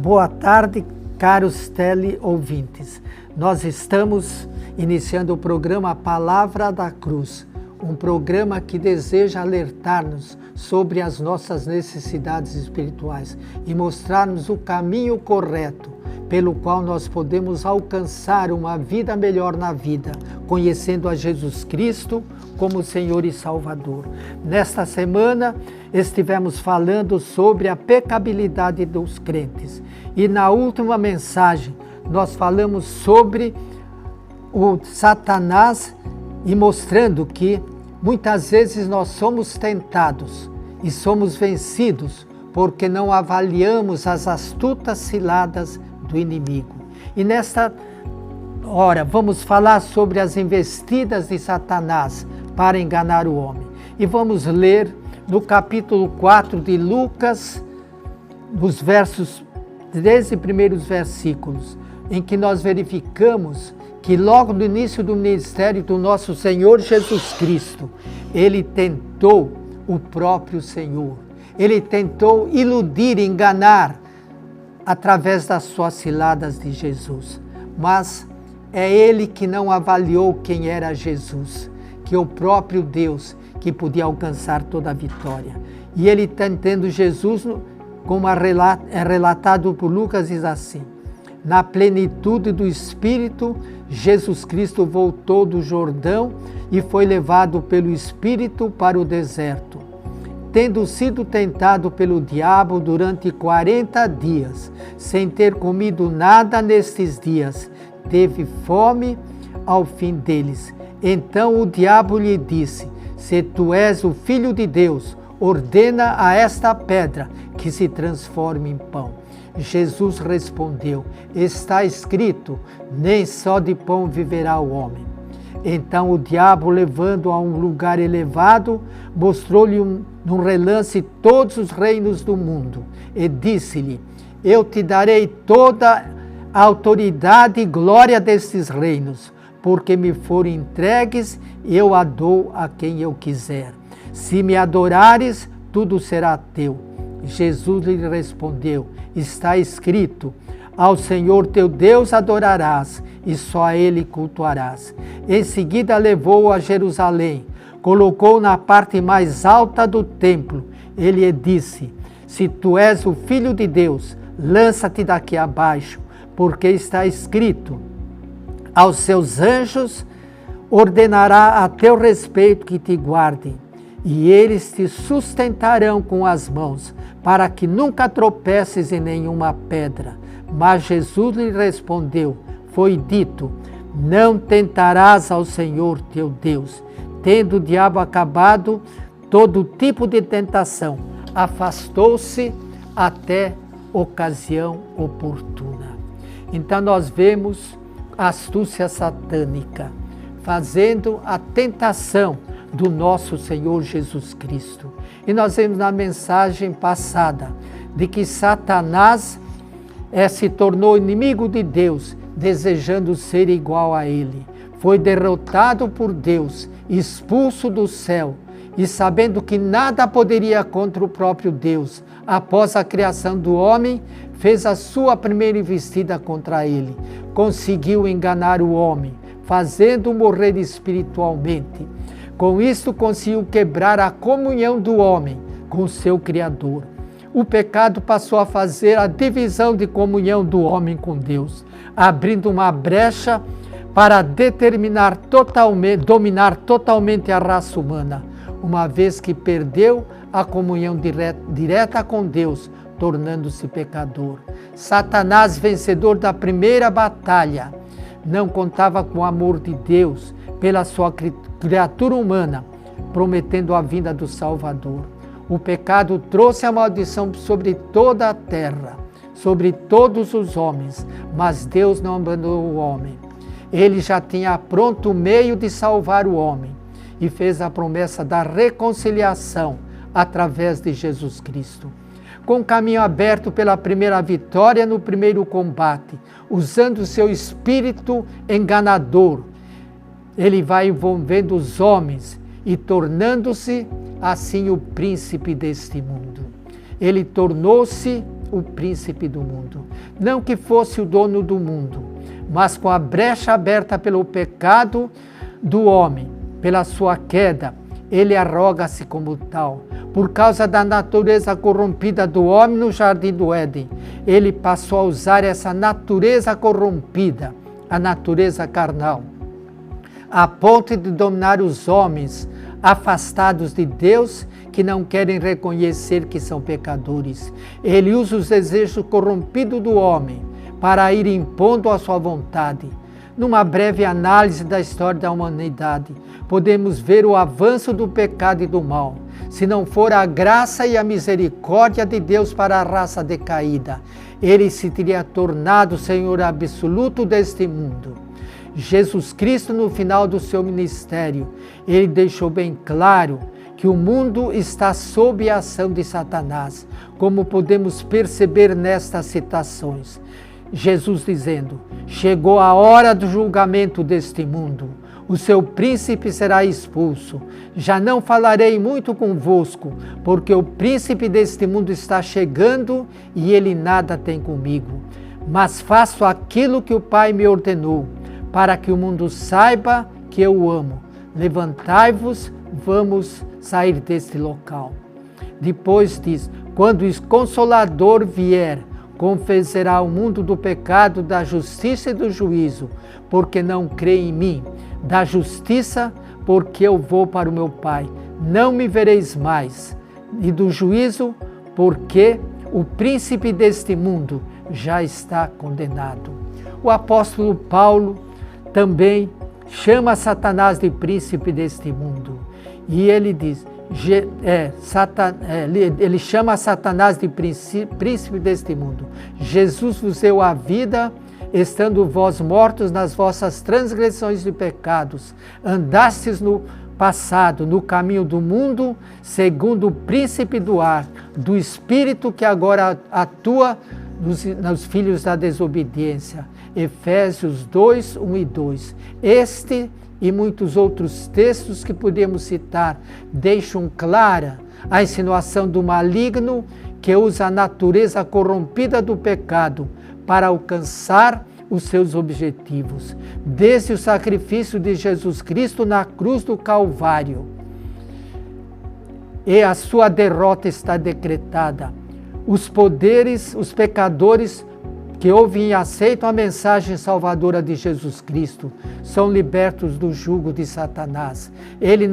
Boa tarde, caros teleouvintes. Nós estamos iniciando o programa Palavra da Cruz, um programa que deseja alertar-nos sobre as nossas necessidades espirituais e mostrar-nos o caminho correto pelo qual nós podemos alcançar uma vida melhor na vida, conhecendo a Jesus Cristo como Senhor e Salvador. Nesta semana estivemos falando sobre a pecabilidade dos crentes e na última mensagem nós falamos sobre o Satanás e mostrando que muitas vezes nós somos tentados e somos vencidos porque não avaliamos as astutas ciladas do inimigo. E nesta hora vamos falar sobre as investidas de Satanás para enganar o homem. E vamos ler no capítulo 4 de Lucas, nos 13 primeiros versículos, em que nós verificamos que logo no início do ministério do nosso Senhor Jesus Cristo, ele tentou o próprio Senhor. Ele tentou iludir, enganar, através das suas ciladas de Jesus. Mas é ele que não avaliou quem era Jesus, que o próprio Deus que podia alcançar toda a vitória. E ele tentando Jesus, como é relatado por Lucas, diz assim: na plenitude do Espírito, Jesus Cristo voltou do Jordão e foi levado pelo Espírito para o deserto, tendo sido tentado pelo diabo durante 40 dias, sem ter comido nada nestes dias, teve fome ao fim deles. Então o diabo lhe disse: se tu és o Filho de Deus, ordena a esta pedra que se transforme em pão. Jesus respondeu: está escrito, nem só de pão viverá o homem. Então o diabo, levando-o a um lugar elevado, mostrou-lhe num relance todos os reinos do mundo e disse-lhe: eu te darei toda a autoridade e glória destes reinos, porque me forem entregues, eu a dou a quem eu quiser. Se me adorares, tudo será teu. Jesus lhe respondeu: está escrito, ao Senhor teu Deus adorarás, e só a Ele cultuarás. Em seguida levou-o a Jerusalém, colocou-o na parte mais alta do templo. Ele lhe disse: se tu és o Filho de Deus, lança-te daqui abaixo, porque está escrito, aos seus anjos ordenará a teu respeito que te guardem, e eles te sustentarão com as mãos, para que nunca tropeces em nenhuma pedra. Mas Jesus lhe respondeu: foi dito, não tentarás ao Senhor teu Deus. Tendo o diabo acabado todo tipo de tentação, afastou-se até ocasião oportuna. Então nós vemos a astúcia satânica fazendo a tentação do nosso Senhor Jesus Cristo. E nós vemos na mensagem passada de que Satanás se tornou inimigo de Deus, desejando ser igual a Ele. Foi derrotado por Deus, expulso do céu, e sabendo que nada poderia contra o próprio Deus, após a criação do homem, fez a sua primeira investida contra ele. Conseguiu enganar o homem, fazendo-o morrer espiritualmente. Com isto conseguiu quebrar a comunhão do homem com o seu Criador. O pecado passou a fazer a divisão de comunhão do homem com Deus, abrindo uma brecha para dominar totalmente a raça humana, uma vez que perdeu a comunhão direta com Deus, tornando-se pecador. Satanás, vencedor da primeira batalha, não contava com o amor de Deus pela sua criatura humana, prometendo a vinda do Salvador. O pecado trouxe a maldição sobre toda a terra, sobre todos os homens, mas Deus não abandonou o homem. Ele já tinha pronto o meio de salvar o homem e fez a promessa da reconciliação através de Jesus Cristo. Com o caminho aberto pela primeira vitória no primeiro combate, usando o seu espírito enganador, ele vai envolvendo os homens e tornando-se assim o príncipe deste mundo. Ele tornou-se o príncipe do mundo. Não que fosse o dono do mundo, mas com a brecha aberta pelo pecado do homem, pela sua queda, ele arroga-se como tal. Por causa da natureza corrompida do homem no jardim do Éden, ele passou a usar essa natureza corrompida, a natureza carnal, a ponto de dominar os homens afastados de Deus, que não querem reconhecer que são pecadores. Ele usa os desejos corrompidos do homem para ir impondo a sua vontade. Numa breve análise da história da humanidade, podemos ver o avanço do pecado e do mal. Se não for a graça e a misericórdia de Deus para a raça decaída, ele se teria tornado o Senhor absoluto deste mundo. Jesus Cristo, no final do seu ministério, ele deixou bem claro que o mundo está sob a ação de Satanás, como podemos perceber nestas citações. Jesus dizendo: chegou a hora do julgamento deste mundo, o seu príncipe será expulso. Já não falarei muito convosco, porque o príncipe deste mundo está chegando e ele nada tem comigo. Mas faço aquilo que o Pai me ordenou, para que o mundo saiba que eu o amo. Levantai-vos, vamos sair deste local. Depois diz: quando o Consolador vier, convencerá o mundo do pecado, da justiça e do juízo, porque não crê em mim. Da justiça, porque eu vou para o meu Pai, não me vereis mais. E do juízo, porque o príncipe deste mundo já está condenado. O apóstolo Paulo também chama Satanás de príncipe deste mundo. E ele diz, ele chama Satanás de príncipe deste mundo. Jesus vos deu a vida, estando vós mortos nas vossas transgressões e pecados. Andastes no passado, no caminho do mundo, segundo o príncipe do ar, do espírito que agora atua nos filhos da desobediência. Efésios 2, 1 e 2. Este e muitos outros textos que podemos citar deixam clara a insinuação do maligno que usa a natureza corrompida do pecado para alcançar os seus objetivos. Desde o sacrifício de Jesus Cristo na cruz do Calvário, e a sua derrota está decretada. Os poderes, os pecadores que ouvem e aceitam a mensagem salvadora de Jesus Cristo são libertos do jugo de Satanás. Ele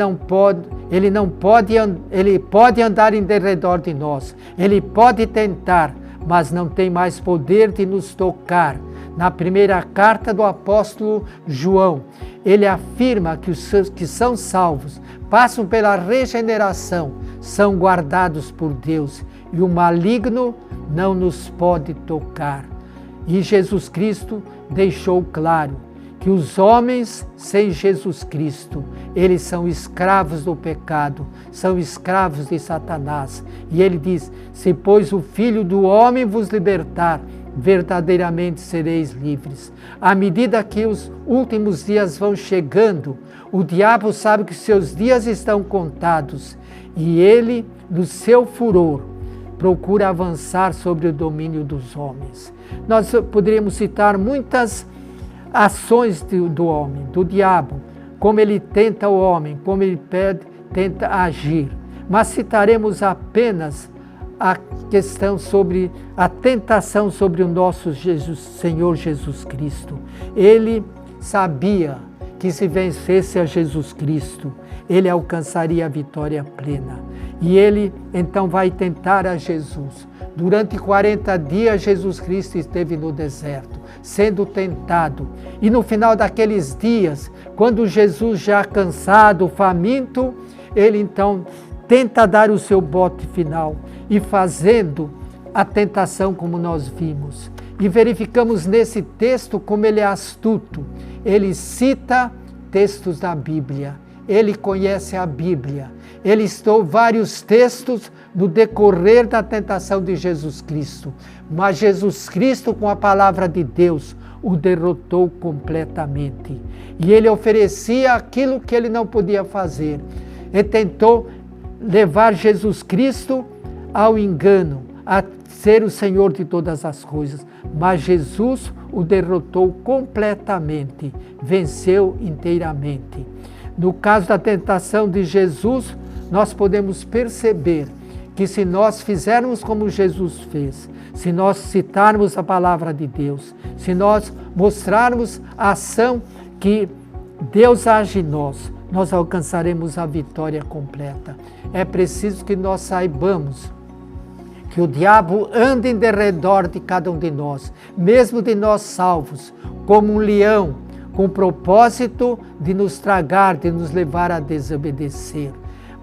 pode andar em derredor de nós, ele pode tentar, mas não tem mais poder de nos tocar. Na primeira carta do apóstolo João, ele afirma que os que são salvos, passam pela regeneração, são guardados por Deus e o maligno não nos pode tocar. E Jesus Cristo deixou claro que os homens sem Jesus Cristo, eles são escravos do pecado, são escravos de Satanás. E ele diz, se pois o Filho do Homem vos libertar, verdadeiramente sereis livres. À medida que os últimos dias vão chegando, o diabo sabe que seus dias estão contados e ele, no seu furor, procura avançar sobre o domínio dos homens. Nós poderíamos citar muitas ações do homem, do diabo, como ele tenta o homem, como ele tenta agir. Mas citaremos apenas a questão sobre a tentação sobre o nosso Senhor Jesus Cristo. Ele sabia que se vencesse a Jesus Cristo, ele alcançaria a vitória plena. E ele então vai tentar a Jesus. Durante 40 dias Jesus Cristo esteve no deserto, sendo tentado. E no final daqueles dias, quando Jesus já cansado, faminto, ele então tenta dar o seu bote final e fazendo a tentação como nós vimos. E verificamos nesse texto como ele é astuto. Ele cita textos da Bíblia. Ele conhece a Bíblia. Ele listou vários textos no decorrer da tentação de Jesus Cristo. Mas Jesus Cristo, com a palavra de Deus, o derrotou completamente. E ele oferecia aquilo que ele não podia fazer. Ele tentou levar Jesus Cristo ao engano, a ser o Senhor de todas as coisas, mas Jesus o derrotou completamente, venceu inteiramente. No caso da tentação de Jesus, nós podemos perceber que se nós fizermos como Jesus fez, se nós citarmos a palavra de Deus, se nós mostrarmos a ação que Deus age em nós, nós alcançaremos a vitória completa. É preciso que nós saibamos que o diabo anda em derredor de cada um de nós, mesmo de nós salvos, como um leão, com o propósito de nos tragar, de nos levar a desobedecer.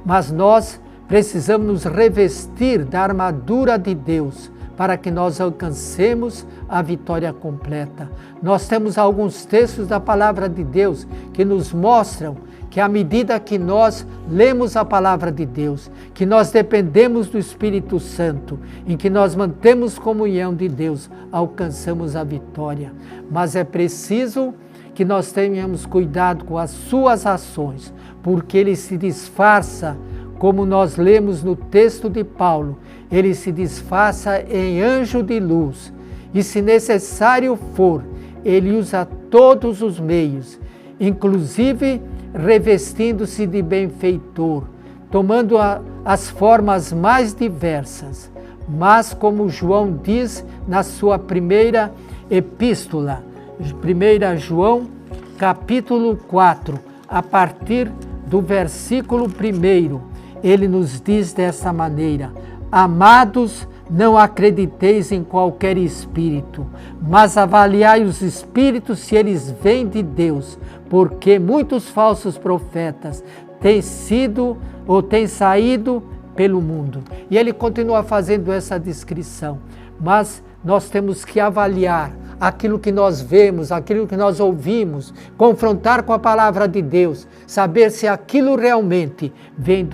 Mas nós precisamos nos revestir da armadura de Deus para que nós alcancemos a vitória completa. Nós temos alguns textos da palavra de Deus que nos mostram que à medida que nós lemos a palavra de Deus, que nós dependemos do Espírito Santo, em que nós mantemos comunhão de Deus, alcançamos a vitória. Mas é preciso que nós tenhamos cuidado com as suas ações, porque ele se disfarça, como nós lemos no texto de Paulo, ele se disfarça em anjo de luz, e se necessário for, ele usa todos os meios, inclusive revestindo-se de benfeitor, tomando as formas mais diversas. Mas, como João diz na sua primeira epístola, 1 João, capítulo 4, a partir do versículo 1, ele nos diz dessa maneira: amados, não acrediteis em qualquer espírito, mas avaliai os espíritos se eles vêm de Deus, porque muitos falsos profetas têm sido ou têm saído pelo mundo. E ele continua fazendo essa descrição, mas nós temos que avaliar aquilo que nós vemos, aquilo que nós ouvimos, confrontar com a palavra de Deus, saber se aquilo realmente vem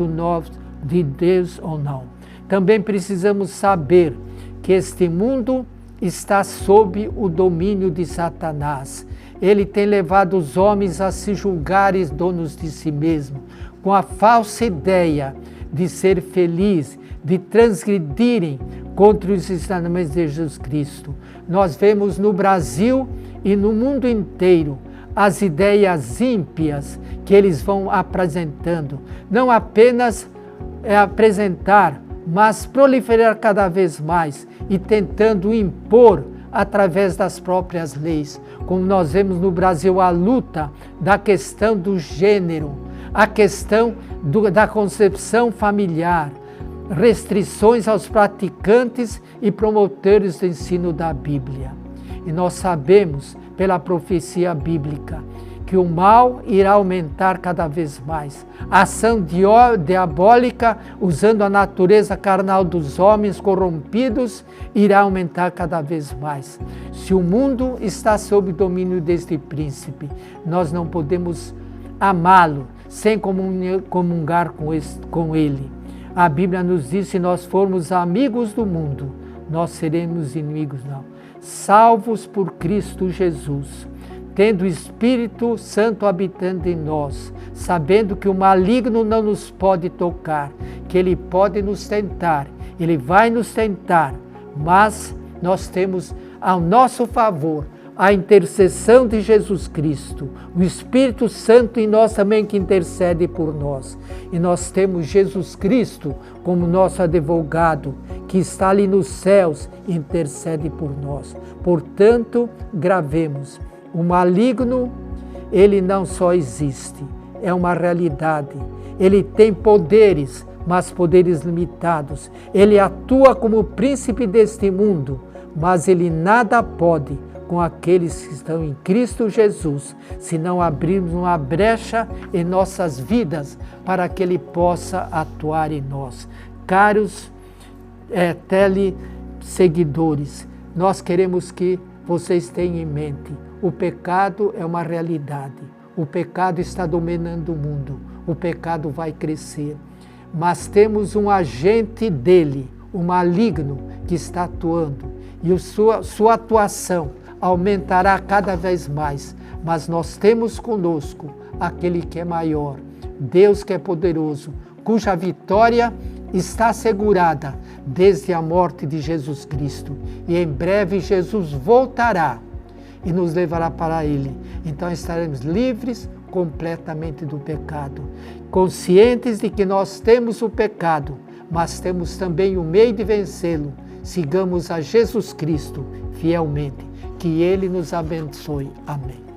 de Deus ou não. Também precisamos saber que este mundo está sob o domínio de Satanás. Ele tem levado os homens a se julgarem donos de si mesmos, com a falsa ideia de ser feliz, de transgredirem contra os ensinamentos de Jesus Cristo. Nós vemos no Brasil e no mundo inteiro as ideias ímpias que eles vão apresentando. Não apenas apresentar, mas proliferar cada vez mais e tentando impor através das próprias leis. Como nós vemos no Brasil a luta da questão do gênero, a questão da concepção familiar, restrições aos praticantes e promotores do ensino da Bíblia. E nós sabemos, pela profecia bíblica, que o mal irá aumentar cada vez mais. A ação diabólica, usando a natureza carnal dos homens corrompidos, irá aumentar cada vez mais. Se o mundo está sob domínio deste príncipe, nós não podemos amá-lo sem comungar com ele. A Bíblia nos diz: se nós formos amigos do mundo, nós seremos inimigos, não. Salvos por Cristo Jesus, tendo o Espírito Santo habitando em nós, sabendo que o maligno não nos pode tocar, que ele pode nos tentar, ele vai nos tentar, mas nós temos ao nosso favor a intercessão de Jesus Cristo, o Espírito Santo em nós também que intercede por nós. E nós temos Jesus Cristo como nosso advogado, que está ali nos céus e intercede por nós. Portanto, gravemos: o maligno, ele não só existe, é uma realidade. Ele tem poderes, mas poderes limitados. Ele atua como príncipe deste mundo, mas ele nada pode com aqueles que estão em Cristo Jesus, se não abrirmos uma brecha em nossas vidas para que ele possa atuar em nós. Caros teleseguidores, nós queremos que vocês tenham em mente: o pecado é uma realidade, o pecado está dominando o mundo, o pecado vai crescer, mas temos um agente dele, o maligno, que está atuando, e sua atuação aumentará cada vez mais, mas nós temos conosco aquele que é maior, Deus que é poderoso, cuja vitória está assegurada desde a morte de Jesus Cristo. E em breve Jesus voltará e nos levará para Ele. Então estaremos livres completamente do pecado, conscientes de que nós temos o pecado, mas temos também o meio de vencê-lo. Sigamos a Jesus Cristo fielmente. Que Ele nos abençoe. Amém.